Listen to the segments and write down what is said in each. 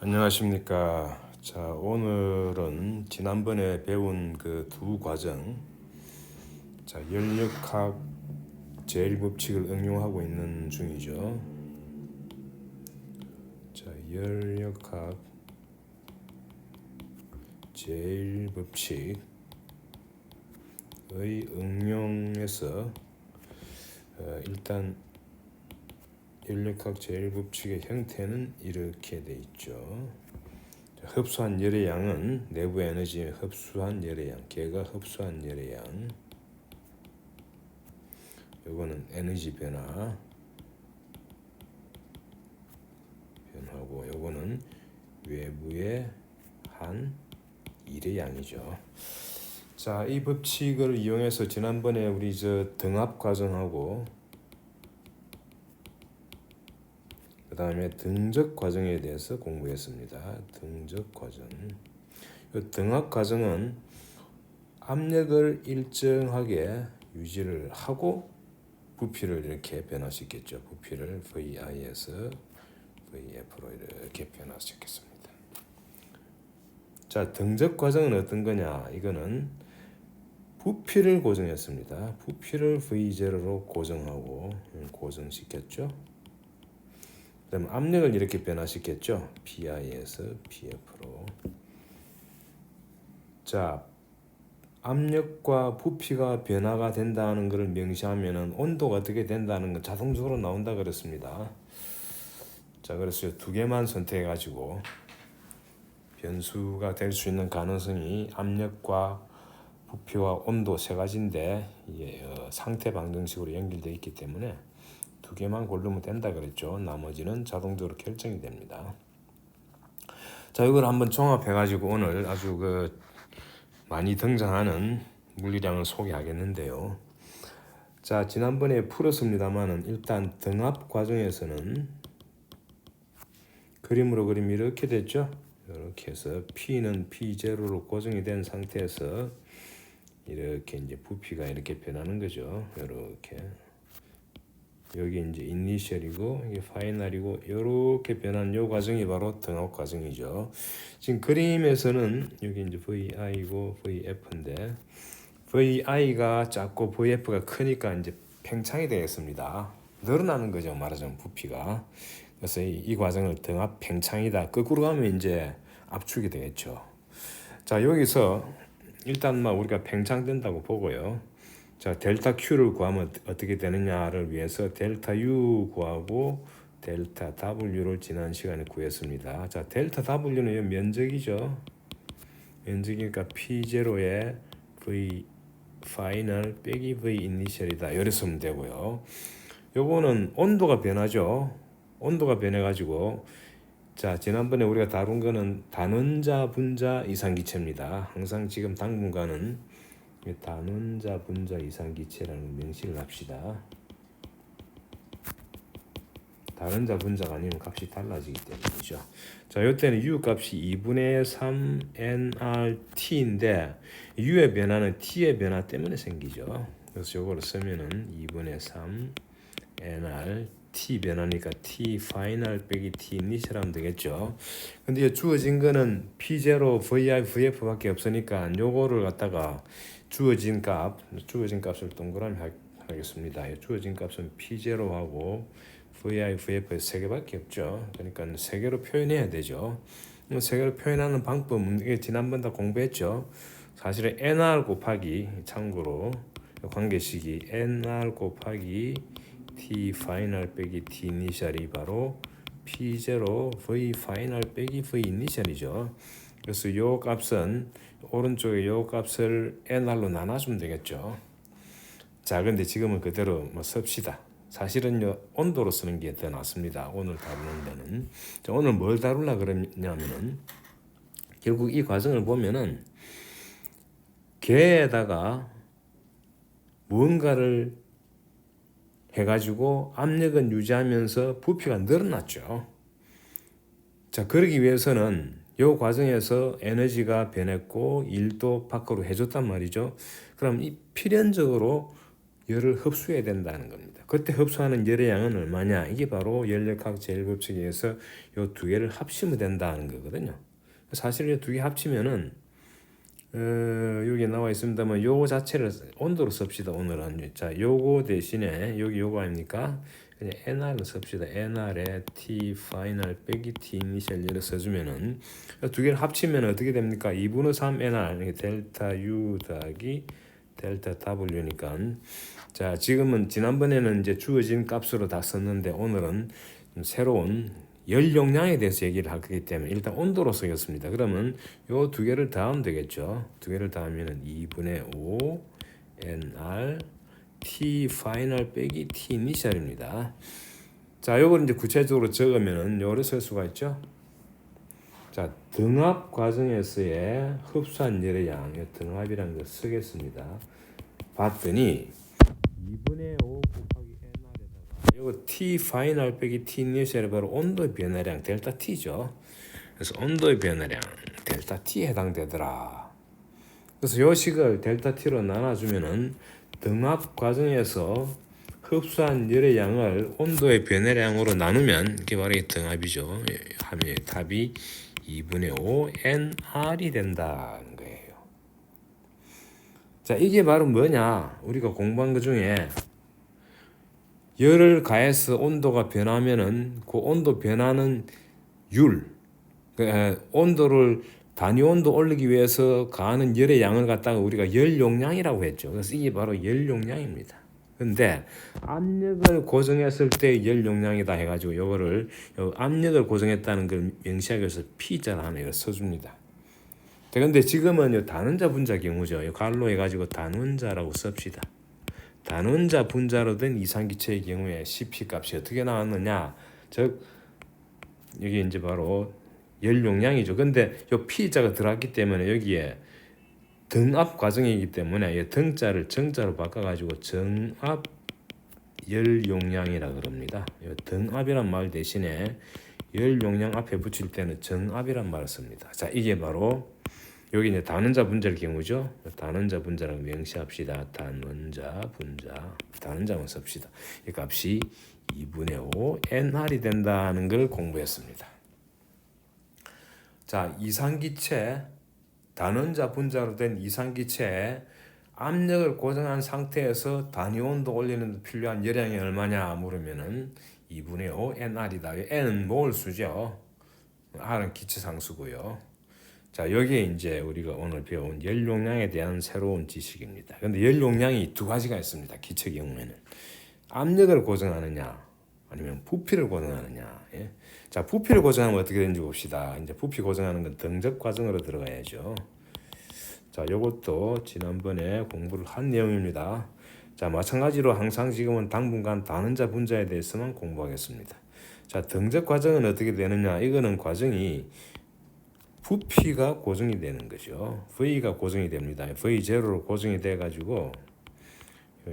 안녕하십니까. 자, 오늘은 지난번에 배운 그 두 과정, 자, 열역학 제1법칙을 응용하고 있는 중이죠. 자, 열역학 제1법칙의 응용에서 일단 열역학 제1법칙의 형태는 이렇게 돼 있죠. 흡수한 열의 양은 내부 에너지에 흡수한 열의 양, 걔가 흡수한 열의 양. 요거는 에너지 변화하고 요거는 외부의 한 일의 양이죠. 자, 이 법칙을 이용해서 지난번에 우리 등압 과정하고 그 다음에 등적 과정에 대해서 공부했습니다. 등적 과정. 이 등압 과정은 압력을 일정하게 유지를 하고 부피를 이렇게 변화시켰죠. 부피를 VI에서 VF로 이렇게 변화시켰습니다. 자, 등적 과정은 어떤 거냐? 이거는 부피를 고정했습니다. 부피를 V0로 고정하고 고정시켰죠. 그다음 압력을 이렇게 변화시켰죠. PI에서 PF로. 자, 압력과 부피가 변화가 된다는 것을 명시하면은 온도가 어떻게 된다는 건 자동적으로 나온다 그랬습니다. 자, 그래서 두 개만 선택해 가지고 변수가 될 수 있는 가능성이 압력과 부피와 온도 세 가지인데 이게 상태 방정식으로 연결되어 있기 때문에 두 개만 고르면 된다 그랬죠. 나머지는 자동적으로 결정이 됩니다. 자, 이걸 한번 종합해 가지고 오늘 아주 많이 등장하는 물리량을 소개하겠는데요. 자, 지난번에 풀었습니다만은 일단 등압 과정에서는 그림으로 그리면 이렇게 됐죠. 이렇게 해서 P는 P0로 고정이 된 상태에서 이렇게 이제 부피가 이렇게 변하는 거죠. 이렇게 여기 이제 이니셜이고 이게 파이널이고 이렇게 변한 요 과정이 바로 등압 과정이죠. 지금 그림에서는 여기 이제 VI고 VF인데 VI가 작고 VF가 크니까 이제 팽창이 되겠습니다. 늘어나는 거죠. 말하자면 부피가. 그래서 이 과정을 등압 팽창이다. 거꾸로 가면 이제 압축이 되겠죠. 자, 여기서 일단 우리가 팽창된다고 보고요. 자, 델타 Q를 구하면 어떻게 되느냐를 위해서 델타 U 구하고 델타 W를 지난 시간에 구했습니다. 자, 델타 W는 면적이죠. 면적이니까 P0에 V 파이널 빼기 V 이니셜이다. 이렇게 쓰면 되고요. 요거는 온도가 변하죠. 온도가 변해가지고 자, 지난번에 우리가 다룬 거는 단원자 분자 이상기체입니다. 항상 지금 당분간은 단원자 분자 이상기체라는 명시를 합시다. 단원자 분자가 아니면 값이 달라지기 때문이죠. 자, 이때는 U 값이 2분의 3 nRt인데 U의 변화는 T의 변화 때문에 생기죠. 그래서 이걸 쓰면은 2분의 3 nRt 변화니까 T 파이널 빼기 T 이니셜 하면 되겠죠. 근데 주어진 거는 P0, VI, VF밖에 없으니까 요거를 갖다가 주어진 값을 동그라미 하겠습니다. 주어진 값은 P0하고 VI, VF 세 개밖에 없죠. 그러니까 세 개로 표현해야 되죠. 세 개로 표현하는 방법은 이게 지난번 다 공부했죠. 사실은 NR 곱하기 참고로 관계식이 NR 곱하기 T 파이널 빼기 T 이니셜이 바로 P0 V 파이널 빼기 V 이니셜이죠. 그래서 요 값은 오른쪽에 요 값을 NR로 나눠주면 되겠죠. 자, 근데 지금은 그대로 씁시다. 사실은요, 온도로 쓰는 게 더 낫습니다. 오늘 다루는 데는. 자, 오늘 뭘 다루려 그러냐면은 결국 이 과정을 보면은 개에다가 무언가를 해가지고 압력은 유지하면서 부피가 늘어났죠. 자, 그러기 위해서는 이 과정에서 에너지가 변했고 일도 밖으로 해줬단 말이죠. 그럼 이 필연적으로 열을 흡수해야 된다는 겁니다. 그때 흡수하는 열의 양은 얼마냐? 이게 바로 열역학 제일법칙에 의해서 요 두 개를 합치면 된다는 거거든요. 사실 이 두 개 합치면은 여기 나와 있습니다만 요거 자체를 온도로 씁시다. 오늘은 자 요거 대신에 여기 요거 아닙니까? 그냥 NR을 씁시다. NR에 T 파이널 빼기 T 이니셜 를 써주면은 두 개를 합치면 어떻게 됩니까? 2분의 3 NR 델타 U 더하기 델타 W니까 자 지금은 지난번에는 이제 주어진 값으로 다 썼는데 오늘은 새로운 열 용량에 대해서 얘기를 하기 때문에 일단 온도로 쓰겠습니다. 그러면 요 두 개를 더하면 되겠죠. 두 개를 더하면은 2분의 5 NR T 파이널 빼기 T 이니셜입니다. 자, 요걸 이제 구체적으로 적으면은 요를 쓸 수가 있죠. 자, 등압 과정에서의 흡수한 열의 양, 등압이라는 걸 쓰겠습니다. 봤더니 2분의 5 곱하기 NR에다가 요거 T 파이널 빼기 T 이니셜이 바로 온도의 변화량 델타 T죠. 그래서 온도의 변화량 델타 T에 해당되더라. 그래서 요 식을 델타 T로 나눠주면은 등압 과정에서 흡수한 열의 양을 온도의 변화량으로 나누면 이게 바로 이 등압이죠. 하면 답이 2분의 5 NR이 된다는 거예요. 자, 이게 바로 뭐냐? 우리가 공부한 것 중에 열을 가해서 온도가 변하면은 그 온도 변하는 율, 온도를 단위 온도 올리기 위해서 가하는 열의 양을 갖다가 우리가 열 용량이라고 했죠. 그래서 이게 바로 열 용량입니다. 근데 압력을 고정했을 때 열 용량이다 해가지고 요거를 압력을 고정했다는 걸 명시하기 위해서 P자를 하나 이걸 써줍니다. 근데 지금은 요 단원자 분자 경우죠. 요 갈로 해가지고 단원자라고 씁시다. 단원자 분자로 된 이산기체의 경우에 CP 값이 어떻게 나왔느냐? 즉 여기 이제 바로 열 용량이죠. 근데 요 P자가 들어갔기 때문에 여기에 등압 과정이기 때문에 이 등자를 정자로 바꿔가지고 정압 열 용량이라 그럽니다. 등압이란 말 대신에 열 용량 앞에 붙일 때는 정압이란 말을 씁니다. 자, 이게 바로 여기 이제 단원자 분자의 경우죠. 단원자 분자라고 명시합시다. 단원자 분자, 단원자만 씁시다. 이 값이 2분의 5 NR이 된다는 걸 공부했습니다. 자, 이산기체 단원자 분자로 된 이산기체에 압력을 고정한 상태에서 단위 온도 올리는 데 필요한 열량이 얼마냐 물으면은 2분의 5 NR이다. N은 몰수죠. R은 기체상수고요. 자, 여기에 이제 우리가 오늘 배운 열 용량에 대한 새로운 지식입니다. 근데 열 용량이 두 가지가 있습니다. 기체 경우에는 압력을 고정하느냐 아니면 부피를 고정하느냐. 예? 자, 부피를 고정하면 어떻게 되는지 봅시다. 이제 부피 고정하는 건 등적 과정으로 들어가야죠. 자, 요것도 지난번에 공부를 한 내용입니다. 자, 마찬가지로 항상 지금은 당분간 단원자 분자에 대해서만 공부하겠습니다. 자, 등적 과정은 어떻게 되느냐? 이거는 과정이 부피가 고정이 되는 거죠. V가 고정이 됩니다. V0로 고정이 돼 가지고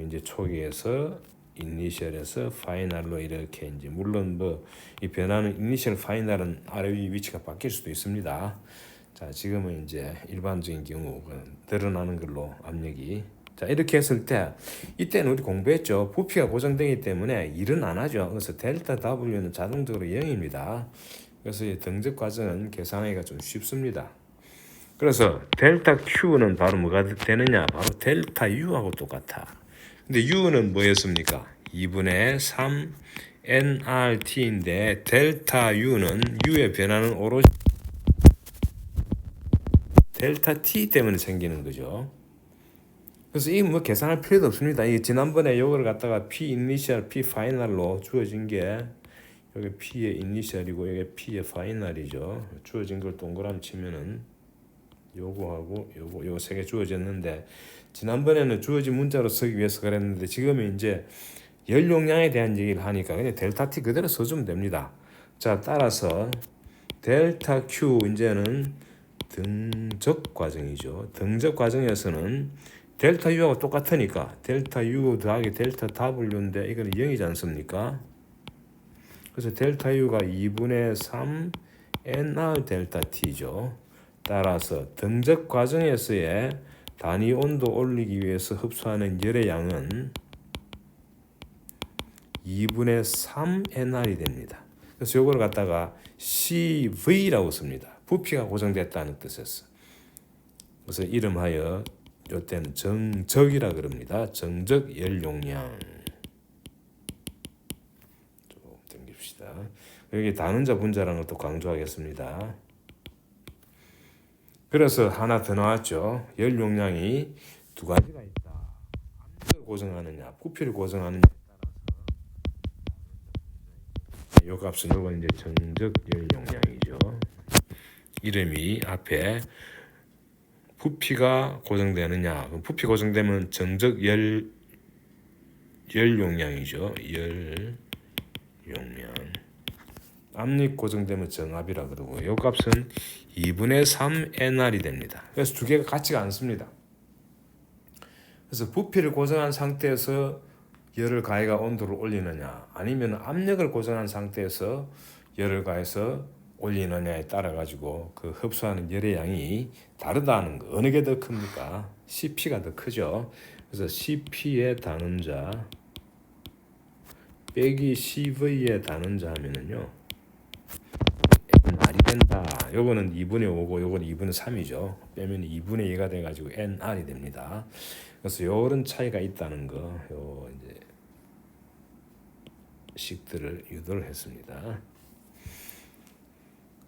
이제 초기에서 이니셜에서 파이널로 이렇게 이제 물론 뭐 이 변하는 이니셜 파이널은 아래 위 위치가 바뀔 수도 있습니다. 자, 지금은 이제 일반적인 경우 드러나는 걸로 압력이 자, 이렇게 했을 때 이때는 우리 공부했죠. 부피가 고정되기 때문에 일은 안 하죠. 그래서 델타 W는 자동적으로 0입니다. 그래서 이 등적 과정은 계산하기가 좀 쉽습니다. 그래서 델타 Q는 바로 뭐가 되느냐? 바로 델타 U하고 똑같아. 근데 U는 뭐였습니까? 2분의 3 nRT인데 델타 U는 U의 변화는 오롯이 델타 T 때문에 생기는 거죠. 그래서 이 뭐 계산할 필요도 없습니다. 이 지난번에 이걸 갖다가 P 이니셜, P 파이널로 주어진 게 여기 P의 이니셜이고 여기 P의 파이널이죠. 주어진 걸 동그라미 치면은 요거하고 요거 세 개 주어졌는데 지난번에는 주어진 문자로 쓰기 위해서 그랬는데 지금은 이제 열 용량에 대한 얘기를 하니까 그냥 델타 T 그대로 써주면 됩니다. 자, 따라서 델타 Q 이제는 등적 과정이죠. 등적 과정에서는 델타 U하고 똑같으니까 델타 U 더하기 델타 W인데 이거는 0이지 않습니까? 그래서 델타 U가 2분의 3 NR 델타 T죠. 따라서 등적 과정에서의 단위 온도 올리기 위해서 흡수하는 열의 양은 2분의 3 NR이 됩니다. 그래서 요걸 갖다가 CV라고 씁니다. 부피가 고정됐다는 뜻에서. 그래서 이름하여 요때는 정적이라 그럽니다. 정적 열 용량. 좀 당깁시다. 여기 단원자 분자라는 것도 강조하겠습니다. 그래서 하나 더 나왔죠. 열 용량이 두 가지가 있다. 압력을 고정하느냐, 부피를 고정하느냐에 따라서 요 값은 요건 이제 정적 열 용량이죠. 이름이 앞에 부피가 고정되느냐, 부피 고정되면 정적 열 용량이죠. 열 용량. 압력 고정되면 정압이라 그러고 요 값은 2분의 3 NR이 됩니다. 그래서 두 개가 같지가 않습니다. 그래서 부피를 고정한 상태에서 열을 가해가 온도를 올리느냐, 아니면 압력을 고정한 상태에서 열을 가해서 올리느냐에 따라 가지고 그 흡수하는 열의 양이 다르다는 거. 어느 게 더 큽니까? CP가 더 크죠. 그래서 CP의 단원자 빼기 CV의 단원자 하면은요, NR이 된다. 요거는 2분의 5고 요거는 2분의 3이죠. 빼면 2분의 2가 돼 가지고 NR이 됩니다. 그래서 요런 차이가 있다는 거, 요 이제 식들을 유도를 했습니다.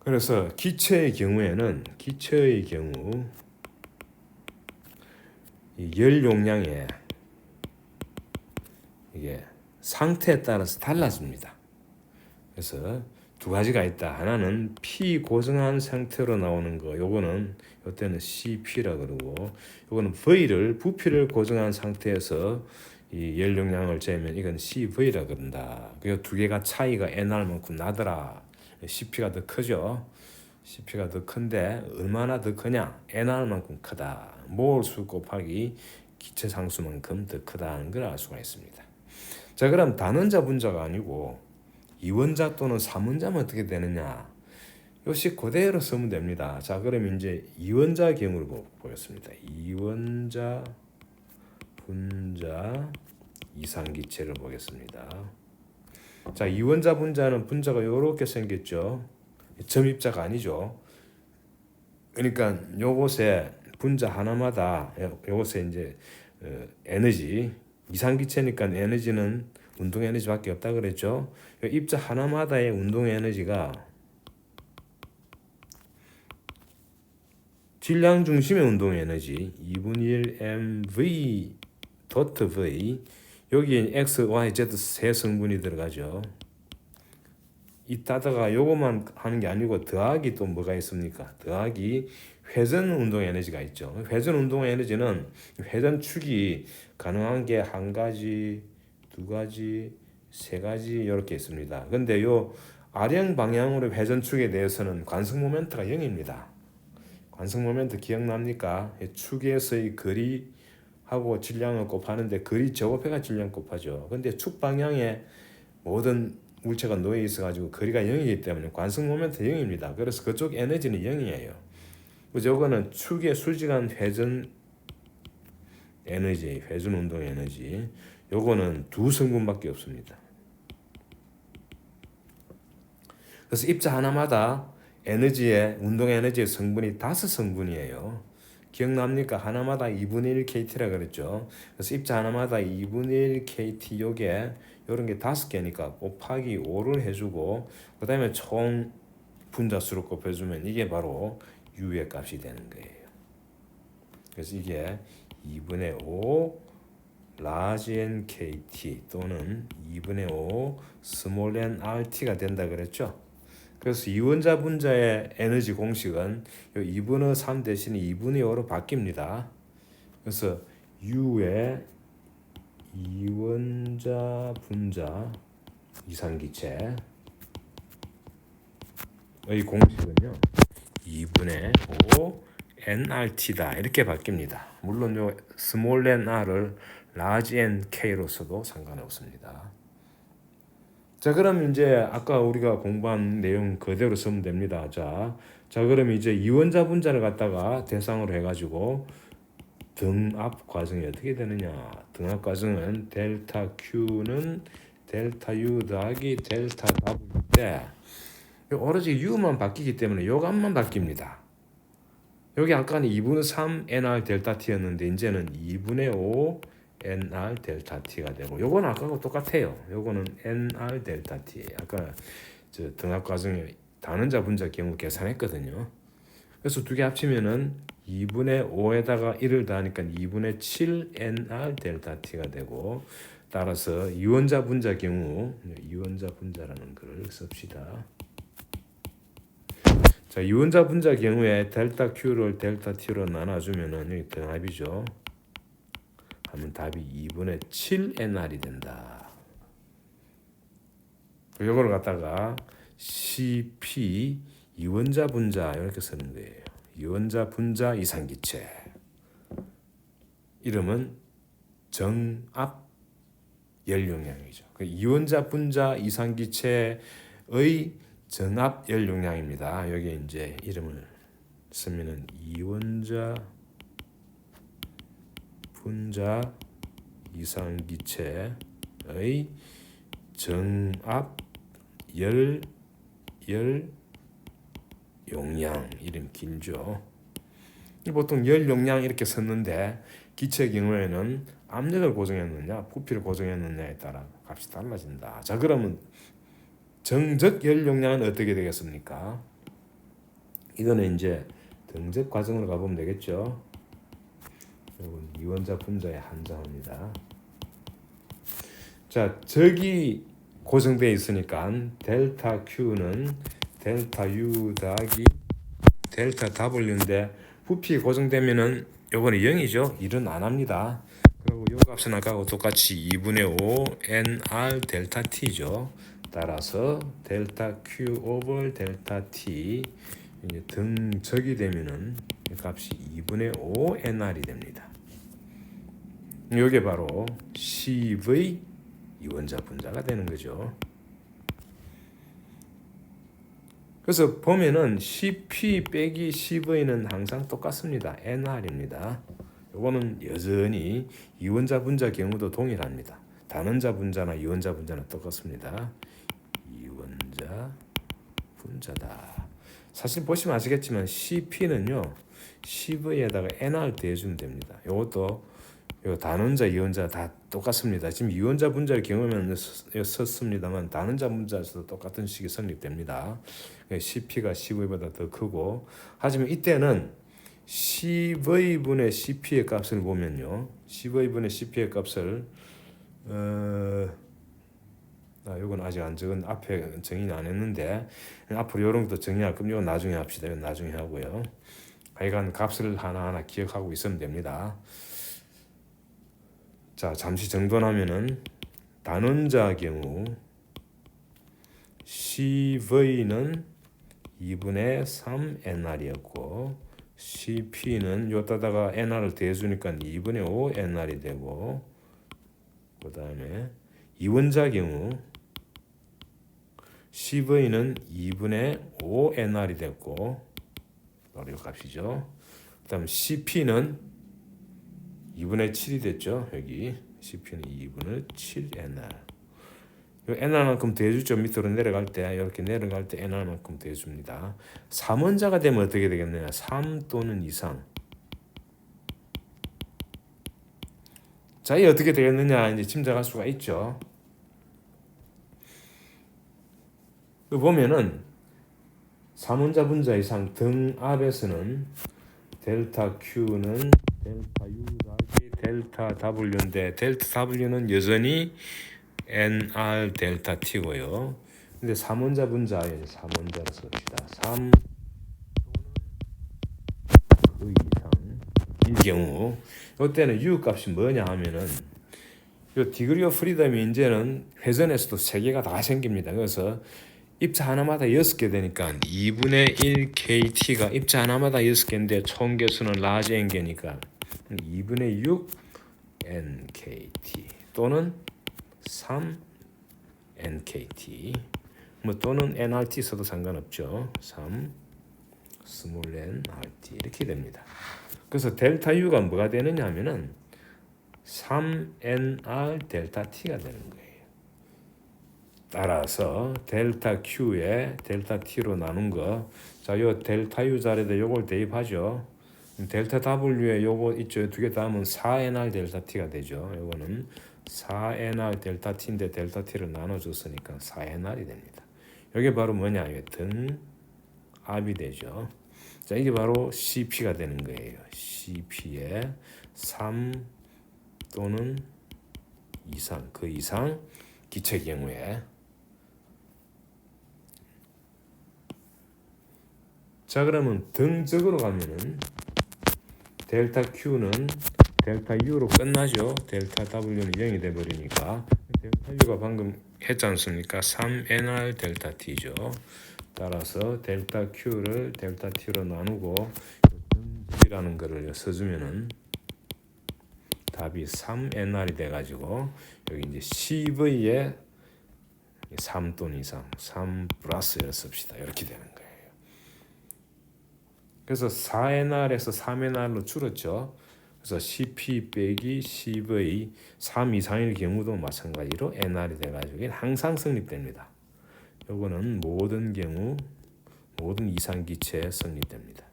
그래서 기체의 경우 이 열 용량에 이게 상태에 따라서 달라집니다. 그래서 두 가지가 있다. 하나는 P 고정한 상태로 나오는 거. 요거는 요때는 CP라 그러고, 요거는 V를 부피를 고정한 상태에서 이 열 용량을 재면 이건 CV라 그런다. 그 두 개가 차이가 NR만큼 나더라. CP가 더 크죠. CP가 더 큰데 얼마나 더 크냐? NR만큼 크다. 몰수 곱하기 기체 상수만큼 더 크다는 걸 알 수가 있습니다. 자, 그럼 단원자 분자가 아니고 이원자 또는 삼원자면 어떻게 되느냐? 요식 그대로 쓰면 됩니다. 자, 그럼 이제 이원자 경우를 보겠습니다. 이원자 분자 이상기체를 보겠습니다. 자, 이원자 분자는 분자가 이렇게 생겼죠. 점입자가 아니죠. 그러니까 요것에 분자 하나마다 요것에 이제 에너지, 이상기체니까 에너지는 운동 에너지밖에 없다 그랬죠. 입자 하나마다의 운동 에너지가 질량 중심의 운동 에너지 2분의 1 mv 도트 v, 여기 x, y, z 세 성분이 들어가죠. 이따다가 요것만 하는 게 아니고 더하기 또 뭐가 있습니까? 더하기 회전 운동 에너지가 있죠. 회전 운동 에너지는 회전축이 가능한 게 한 가지, 두 가지, 세 가지 이렇게 있습니다. 근데 요 아령 방향으로 회전축에 대해서는 관성 모멘트가 0입니다. 관성 모멘트 기억납니까? 축에서의 거리하고 질량을 곱하는데 거리 제곱해가 질량 곱하죠. 근데 축 방향에 모든 물체가 놓여 있어 가지고 거리가 0이기 때문에 관성 모멘트 0입니다. 그래서 그쪽 에너지는 0이에요. 저거는 축의 수직한 회전 에너지, 회전 운동 에너지. 요거는 두 성분밖에 없습니다. 그래서 입자 하나마다 에너지의 운동 에너지의 성분이 5성분이에요. 기억납니까? 하나마다 2분의 1 KT라 그랬죠. 그래서 입자 하나마다 2분의 1 KT 요게 이런 게 5개니까 곱하기 5를 해주고 그 다음에 총 분자수를 곱해주면 이게 바로 U의 값이 되는 거예요. 그래서 이게 2분의 5 large n KT 또는 2분의 5 small n RT가 된다 그랬죠. 그래서 이원자 분자의 에너지 공식은 2분의 3 대신에 2분의 5로 바뀝니다. 그래서 U의 이원자 분자 이상기체의 공식은요 2분의 5 nRT다 이렇게 바뀝니다. 물론 요 small nR을 large nk로서도 상관없습니다. 자, 그럼 이제 아까 우리가 공부한 내용 그대로 쓰면 됩니다. 자, 그럼 이제 이원자 분자를 갖다가 대상으로 해가지고 등압 과정이 어떻게 되느냐? 등압 과정은 델타 Q는 델타 U 더하기 델타 W인데 오로지 U만 바뀌기 때문에 요 값만 바뀝니다. 여기 아까는 2분의 3 NR 델타 T였는데 이제는 2분의 5 NR 델타 T가 되고 요거는 아까하고 똑같아요. 요거는 NR 델타 T. 아까 저 등합 과정에 단원자 분자 경우 계산했거든요. 그래서 두 개 합치면은 2분의 5에다가 1을 더하니까 2분의 7 NR 델타 T가 되고 따라서 이원자 분자 경우 이원자 분자라는 걸 씁시다. 자, 이원자 분자 경우에 델타 Q를 델타 T로 나눠주면은 여기 등합이죠. 하면 답이 2분의 7 NR이 된다. 이걸 갖다가 CP 이원자 분자 이렇게 쓰는 거예요. 이원자 분자 이상기체. 이름은 정압 열용량이죠. 그 이원자 분자 이상기체의 정압 열용량입니다. 여기 이제 이름을 쓰면은 이원자 분자 이상기체의 정압 열용량. 이름 길죠. 보통 열용량 이렇게 썼는데 기체 경우에는 압력을 고정했느냐 부피를 고정했느냐에 따라 값이 달라진다. 자, 그러면 정적 열용량은 어떻게 되겠습니까? 이거는 이제 등적 과정으로 가보면 되겠죠. 이건 이원자 분자의 한정합니다. 자, 적이 고정되어 있으니까 델타 Q는 델타 U 더하기 델타 W인데 부피 고정되면은 요거는 0이죠. 1은 안 합니다. 그리고 요 값은 아까하고 똑같이 2분의 5 NR 델타 T죠. 따라서 델타 Q 오버 델타 T 이제 등적이 되면은 값이 2분의 5 NR이 됩니다. 이게 바로 CV 이원자 분자가 되는 거죠. 그래서 보면은 CP 빼기 CV는 항상 똑같습니다. NR입니다. 이거는 여전히 이원자 분자 경우도 동일합니다. 단원자 분자나 이원자 분자는 똑같습니다. 이원자 분자다. 사실 보시면 아시겠지만 CP는요 CV에다가 NR 대주면 됩니다. 이것도 단원자, 이원자 다 똑같습니다. 지금 이원자 분자의 경우에는 썼습니다만 단원자 분자에서도 똑같은 식이 성립됩니다. CP가 CV보다 더 크고 하지만 이때는 CV분의 CP의 값을 보면요. CV분의 CP의 값을 이건 아직 안 적은 앞에 정의는 안 했는데 앞으로 이런 것도 정의할 거면 이건 나중에 합시다. 이건 나중에 하고요. 하여간 값을 하나하나 기억하고 있으면 됩니다. 자, 잠시 정돈하면은 단원자 경우 CV는 2분의 3 NR이었고 CP는 요따다가 NR을 대주니까 2분의 5 NR이 되고 그 다음에 이원자 경우 CV는 2분의 5 NR이 됐고 바로 이 값이죠. 그 다음 CP는 2분의 7이 됐죠. 여기 CP는 2분의 7 NR. 이 NR만큼 더해주죠. 밑으로 내려갈 때 이렇게 내려갈 때 NR만큼 더해줍니다. 3원자가 되면 어떻게 되겠느냐. 3 또는 이상. 자, 이 어떻게 되겠느냐 이제 짐작할 수가 있죠. 보면은 3원자 분자 이상 등압에서는 델타 Q는 델타 U 더하기 델타 W인데 델타 W는 여전히 NR 델타 T고요. 근데 3원자 분자에 3원자로 씁시다. 3 그 이상일 경우 이때는 U 값이 뭐냐 하면은 이 디그리 오브 프리덤이 이제는 회전에서도 3개가 다 생깁니다. 그래서 입자 하나마다 6개 되니까 2분의 1 KT가 입자 하나마다 6개인데 총 개수는 라지 N개니까 2분의 6 NKT 또는 3 NKT 뭐 또는 NRT 써도 상관없죠. 3 스몰 nRT 이렇게 됩니다. 그래서 델타 U가 뭐가 되느냐 하면은 3NR 델타 T가 되는 거예요. 따라서 델타 Q에 델타 T로 나눈 거. 자, 요 델타 U 자리에다 요걸 대입하죠. 델타 W에 요거 있죠. 두 개 더하면 4NR 델타 T가 되죠. 요거는 4NR 델타 T인데 델타 T를 나눠줬으니까 4NR이 됩니다. 이게 바로 뭐냐? 등압이 되죠. 자, 이게 바로 CP가 되는 거예요. CP에 3 또는 이상, 그 이상 기체 경우에. 자, 그러면 등적으로 가면은 델타 Q는 델타 U로 끝나죠. 델타 W는 0이 돼 버리니까 델타 U가 방금 했지 않습니까? 3NR 델타 T죠. 따라서 델타 Q를 델타 T로 나누고 등적이라는 거를 써주면은 답이 3NR이 돼 가지고 여기 이제 CV에 3 또는 이상, 3 플러스를 씁시다. 이렇게 되는 거예요. 그래서 4NR에서 3NR로 줄었죠. 그래서 CP 빼기 CV 3 이상일 경우도 마찬가지로 NR이 돼가지고 항상 성립됩니다. 요거는 모든 경우 모든 이상 기체에 성립됩니다.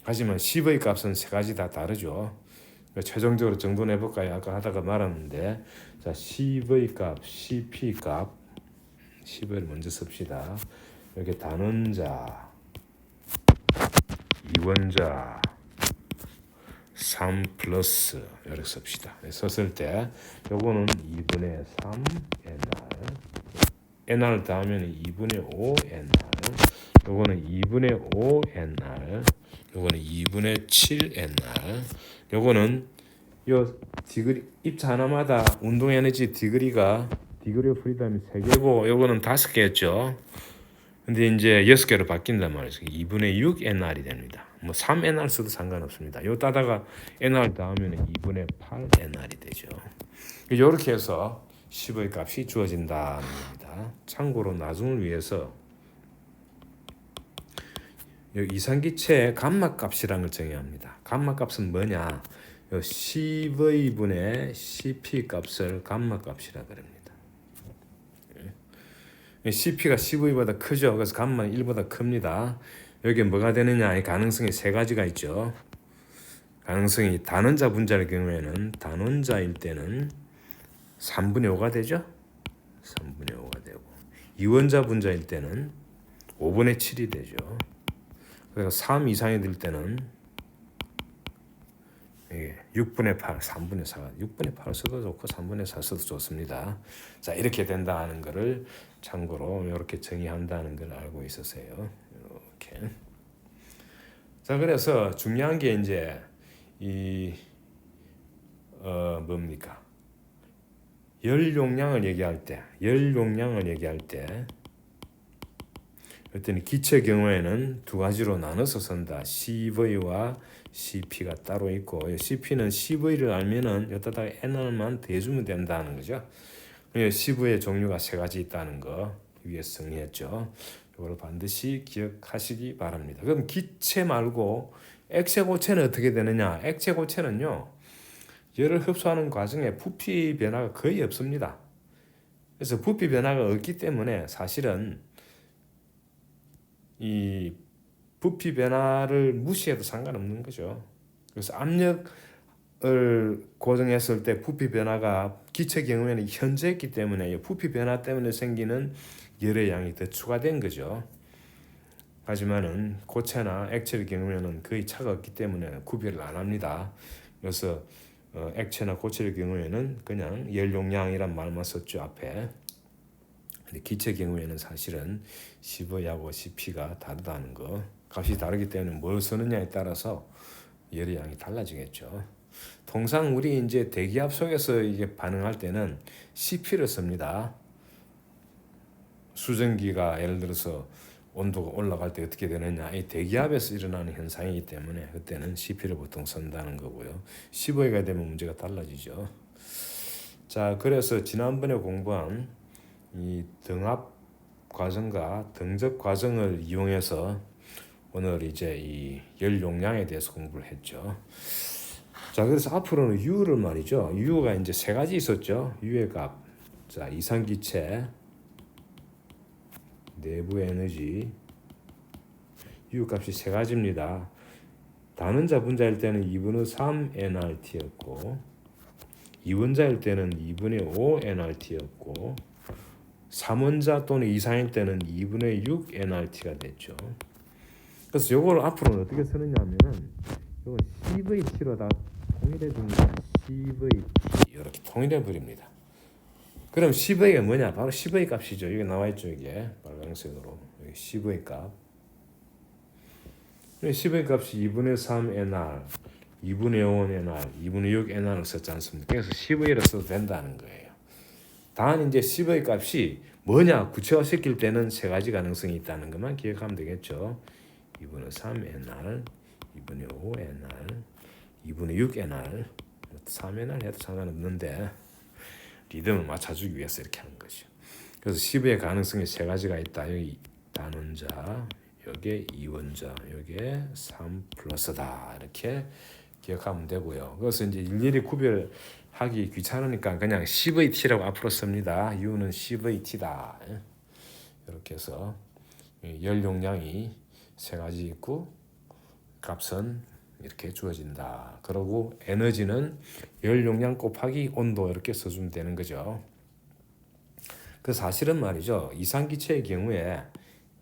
하지만 CV 값은 세 가지 다 다르죠. 최종적으로 정돈해 볼까요? 아까 하다가 말았는데, 자, CV 값, CP 값, CV를 먼저 씁시다. 여기 단원자, 이원자, 3 플러스 이렇게 씁시다. 썼을 때 요거는 2분의 3 NR, NR 더하면 2분의 5 NR, 요거는 2분의 5 NR, 요거는 2분의 7 NR, 요거는 요 디그리 입자 하나마다 운동 에너지 디그리가 디그리 오브 프리덤이 3개고 요거는 5개였죠. 근데 이제 6개로 바뀐단 말이죠. 2분의 6 NR이 됩니다. 뭐 3 NR 써도 상관없습니다. 요 따다가 NR 더하면 2분의 8 NR이 되죠. 이렇게 해서 10의 값이 주어진다는 겁니다. 참고로 나중을 위해서 이상기체의 감마값이라는 걸 정해야 합니다. 감마값은 뭐냐? 요 10의 분의 CP 값을 감마값이라 그럽니다. CP가 10의보다 크죠. 그래서 감마는 1보다 큽니다. 여기 뭐가 되느냐? 가능성이 세 가지가 있죠. 가능성이 단원자 분자의 경우에는 단원자일 때는 3분의 5가 되죠. 3분의 5가 되고 이원자 분자일 때는 5분의 7이 되죠. 그래서 3 이상이 될 때는 6분의 8, 3분의 4, 6분의 8 써도 좋고 3분의 4 써도 좋습니다. 자, 이렇게 된다는 것을 참고로 이렇게 정의한다는 걸 알고 있으세요. 이렇게. 자, 그래서 중요한 게 이제 뭡니까? 열 용량을 얘기할 때 어떤 기체 경우에는 두 가지로 나눠서 쓴다. CV와 CP가 따로 있고, CP는 CV를 알면은 여기다가 NR만 대주면 된다는 거죠. CV의 종류가 세 가지 있다는 거 위에 정리했죠. 이걸 반드시 기억하시기 바랍니다. 그럼 기체 말고 액체 고체는 어떻게 되느냐? 액체 고체는요, 열을 흡수하는 과정에 부피 변화가 거의 없습니다. 그래서 부피 변화가 없기 때문에 사실은 이 부피 변화를 무시해도 상관없는 거죠. 그래서 압력을 고정했을 때 부피 변화가 기체 경우에는 현저했기 때문에 부피 변화 때문에 생기는 열의 양이 더 추가된 거죠. 하지만은 고체나 액체의 경우에는 거의 차가 없기 때문에 구별을 안 합니다. 그래서 액체나 고체의 경우에는 그냥 열 용량이란 말만 썼죠, 앞에. 근데 기체 경우에는 사실은 CV하고 CP가 다르다는 거. 값이 다르기 때문에 뭘 쓰느냐에 따라서 열의 양이 달라지겠죠. 통상 우리 이제 대기압 속에서 이게 반응할 때는 CP를 씁니다. 수증기가 예를 들어서 온도가 올라갈 때 어떻게 되느냐, 이 대기압에서 일어나는 현상이기 때문에 그때는 CP를 보통 쓴다는 거고요. CV가 되면 문제가 달라지죠. 자, 그래서 지난번에 공부한 이 등압 과정과 등적 과정을 이용해서 오늘 이제 이 열 용량에 대해서 공부를 했죠. 자, 그래서 앞으로는 U를 말이죠. U가 이제 세 가지 있었죠. U의 값, 자, 이상기체 내부 에너지 U 값이 세 가지입니다. 단원자 분자일 때는 2분의 3 nRT였고, 이원자일 때는 2분의 5 nRT였고, 3원자 또는 이상일 때는 2분의 6 nRT가 됐죠. 그래서 요걸 앞으로는 어떻게 쓰느냐 하면은 요거 CVT로 다 통일해 줍니다. CVT 이렇게 통일해 버립니다. 그럼 CV가 뭐냐? 바로 CV 값이죠. 여기 나와 있죠. 이게 빨간색으로 여기 CV 값. CV 값이 2분의 3 NR, 2분의 5 NR, 2분의 6 NR을 썼지 않습니까? 그래서 CV를 써도 된다는 거예요. 단 이제 CV 값이 뭐냐 구체화시킬 때는 세 가지 가능성이 있다는 것만 기억하면 되겠죠. 2분의 3 NR, 2분의 5 NR, 2분의 6 NR, 3 NR 해도 상관없는데 리듬을 맞춰주기 위해서 이렇게 하는 거죠. 그래서 CV의 가능성이 세 가지가 있다. 여기 단원자, 여기에 이원자, 여기에 3 플러스다. 이렇게 기억하면 되고요. 그래서 이제 일일이 구별하기 귀찮으니까 그냥 CVT라고 앞으로 씁니다. U는 CVT다. 이렇게 해서 열 용량이 세 가지 있고 값은 이렇게 주어진다. 그리고 에너지는 열 용량 곱하기 온도 이렇게 써주면 되는 거죠. 그 사실은 말이죠. 이상기체의 경우에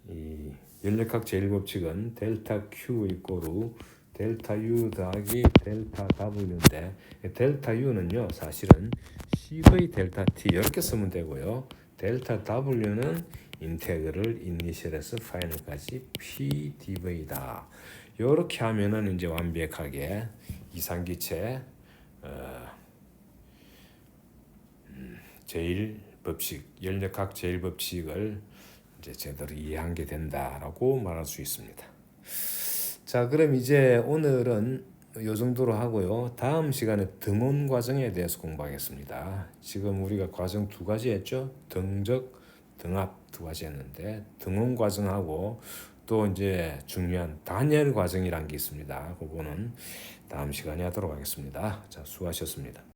이 연력학 제1법칙은 델타 Q 이꼬르 델타 U 더하기 델타 W인데 델타 U는요 사실은 CV 델타 T 이렇게 쓰면 되고요. 델타 W는 인테그럴 이니셜에서 파이널까지 P dV다. 이렇게 하면은 이제 완벽하게 이상기체 제1법칙 연력학 제1법칙을 이제 제대로 이해한 게 된다라고 말할 수 있습니다. 자, 그럼 이제 오늘은 이 정도로 하고요. 다음 시간에 등온 과정에 대해서 공부하겠습니다. 지금 우리가 과정 두 가지 했죠. 등적, 등압 두 가지 했는데 등온 과정하고 또 이제 중요한 단열 과정이란 게 있습니다. 그거는 다음 시간에 하도록 하겠습니다. 자, 수고하셨습니다.